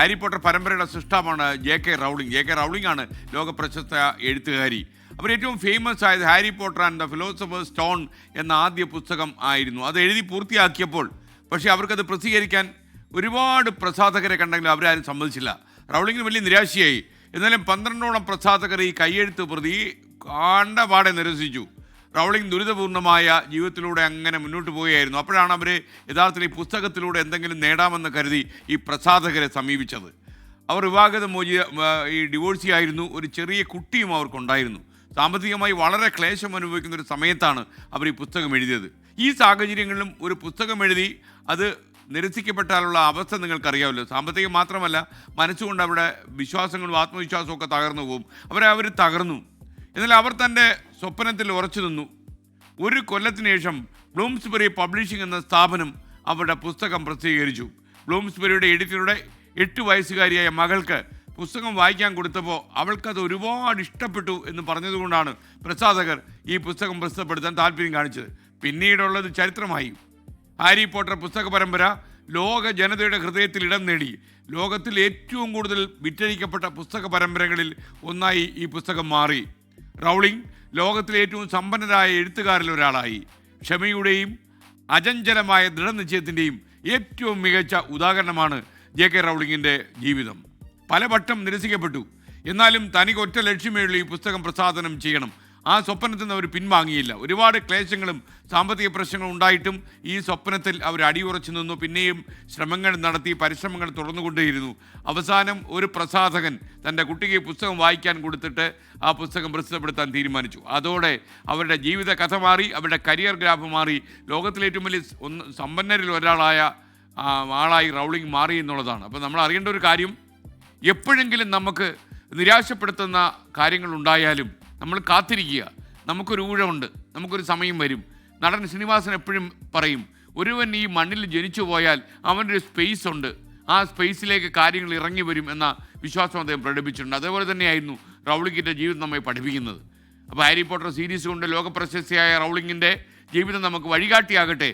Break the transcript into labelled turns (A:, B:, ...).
A: Harry Potter പരമ്പരയുടെ സൃഷ്ടാവാണ് ജെ.കെ. Rowling. ജെ.കെ. Rowling ആണ് ലോക പ്രശസ്ത എഴുത്തുകാരി. അവർ ഏറ്റവും ഫേമസ് ആയത് Harry Potter and the philosophers stone എന്ന ആദ്യ പുസ്തകം ആയിരുന്നു. അത് എഴുതി പൂർത്തിയാക്കിയപ്പോൾ പക്ഷേ അവർക്കത് പ്രസിദ്ധീകരിക്കാൻ ഒരുപാട് പ്രസാധകരെ കണ്ടെങ്കിലും അവരാരും സമ്മതിച്ചില്ല. റൗളിങ്ങിന് വലിയ നിരാശയായി. എന്നാലും 12ഓളം പ്രസാധകർ ഈ കയ്യെഴുത്ത് പ്രതി കാണ്ടപാടെ നിരസിച്ചു. റൗളിംഗ് ദുരിതപൂർണ്ണമായ ജീവിതത്തിലൂടെ അങ്ങനെ മുന്നോട്ട് പോവുകയായിരുന്നു. അപ്പോഴാണ് അവർ യഥാർത്ഥത്തിൽ ഈ പുസ്തകത്തിലൂടെ എന്തെങ്കിലും നേടാമെന്ന് കരുതി ഈ പ്രസാധകരെ സമീപിച്ചത്. അവർ വിവാഹത ഈ ഡിവോഴ്സി ആയിരുന്നു. ഒരു ചെറിയ കുട്ടിയും അവർക്കുണ്ടായിരുന്നു. സാമ്പത്തികമായി വളരെ ക്ലേശം അനുഭവിക്കുന്ന ഒരു സമയത്താണ് അവർ ഈ പുസ്തകം എഴുതിയത്. ഈ സാഹചര്യങ്ങളിലും ഒരു പുസ്തകം എഴുതി അത് നിരസിക്കപ്പെട്ടാലുള്ള അവസ്ഥ നിങ്ങൾക്കറിയാമല്ലോ. സാമ്പത്തികം മാത്രമല്ല, മനസ്സുകൊണ്ട് അവിടെ വിശ്വാസങ്ങളും ആത്മവിശ്വാസവും ഒക്കെ തകർന്നു പോകും. അവർ തകർന്നു. എന്നാൽ അവർ തൻ്റെ സ്വപ്നത്തിൽ ഉറച്ചു നിന്നു. ഒരു കൊല്ലത്തിന് ശേഷം ബ്ലൂംസ്ബെറി പബ്ലിഷിംഗ് എന്ന സ്ഥാപനം അവരുടെ പുസ്തകം പ്രസിദ്ധീകരിച്ചു. ബ്ലൂംസ്ബെറിയുടെ എഡിറ്ററുടെ 8 വയസ്സുകാരിയായ മകൾക്ക് പുസ്തകം വായിക്കാൻ കൊടുത്തപ്പോൾ അവൾക്കത് ഒരുപാട് ഇഷ്ടപ്പെട്ടു എന്ന് പറഞ്ഞതുകൊണ്ടാണ് പ്രസാധകർ ഈ പുസ്തകം പ്രസിദ്ധപ്പെടുത്താൻ താല്പര്യം കാണിച്ചത്. പിന്നീടുള്ളത് ചരിത്രമായി. ഹാരി പോട്ടർ പുസ്തക പരമ്പര ലോക ജനതയുടെ ഹൃദയത്തിൽ ഇടം നേടി. ലോകത്തിൽ ഏറ്റവും കൂടുതൽ വിറ്റഴിക്കപ്പെട്ട പുസ്തക പരമ്പരകളിൽ ഒന്നായി ഈ പുസ്തകം മാറി. റൗളിംഗ് ലോകത്തിലെ ഏറ്റവും സമ്പന്നരായ എഴുത്തുകാരിൽ ഒരാളായി. ക്ഷമയുടെയും അചഞ്ചലമായ ദൃഢനിശ്ചയത്തിൻ്റെയും ഏറ്റവും മികച്ച ഉദാഹരണമാണ് ജെ.കെ. റൗളിങ്ങിൻ്റെ ജീവിതം. പലവട്ടം നിരസിക്കപ്പെട്ടു. എന്നാലും തനിക്ക് ഒറ്റ ലക്ഷ്യമേ ഉള്ളൂ, ഈ പുസ്തകം പ്രസാധനം ചെയ്യണം. ആ സ്വപ്നത്തിൽ നിന്ന് അവർ പിൻവാങ്ങിയില്ല. ഒരുപാട് ക്ലേശങ്ങളും സാമ്പത്തിക പ്രശ്നങ്ങളും ഉണ്ടായിട്ടും ഈ സ്വപ്നത്തിൽ അവർ അടിയുറച്ചു നിന്നു. പിന്നെയും ശ്രമങ്ങൾ നടത്തി, പരിശ്രമങ്ങൾ തുടർന്നുകൊണ്ടേയിരുന്നു. അവസാനം ഒരു പ്രസാധകൻ തൻ്റെ കുട്ടിക്ക് പുസ്തകം വായിക്കാൻ കൊടുത്തിട്ട് ആ പുസ്തകം പ്രസിദ്ധപ്പെടുത്താൻ തീരുമാനിച്ചു. അതോടെ അവരുടെ ജീവിത കഥ മാറി, അവരുടെ കരിയർ ഗ്രാഫ് മാറി. ലോകത്തിലെ ഏറ്റവും വലിയ സമ്പന്നരിൽ ആളായി റൗളിംഗ് മാറി എന്നുള്ളതാണ്. അപ്പോൾ നമ്മൾ അറിയേണ്ട ഒരു കാര്യം, എപ്പോഴെങ്കിലും നമുക്ക് നിരാശപ്പെടുത്തുന്ന കാര്യങ്ങളുണ്ടായാലും നമ്മൾ കാത്തിരിക്കുക. നമുക്കൊരു ഊഴമുണ്ട്, നമുക്കൊരു സമയം വരും. നടൻ ശ്രീനിവാസൻ എപ്പോഴും പറയും, ഒരുവൻ ഈ മണ്ണിൽ ജനിച്ചു പോയാൽ അവനൊരു സ്പേസ് ഉണ്ട്, ആ സ്പേസിലേക്ക് കാര്യങ്ങൾ ഇറങ്ങി വരും എന്ന വിശ്വാസം അദ്ദേഹം പ്രകടിപ്പിച്ചിട്ടുണ്ട്. അതേപോലെ തന്നെയായിരുന്നു റൗളിങ്ങിൻ്റെ ജീവിതം നമ്മെ പഠിപ്പിക്കുന്നത്. അപ്പോൾ ഹാരി പോട്ടർ സീരീസ് കൊണ്ട് ലോകപ്രശസ്തിയായ റൗളിങ്ങിൻ്റെ ജീവിതം നമുക്ക് വഴികാട്ടിയാകട്ടെ.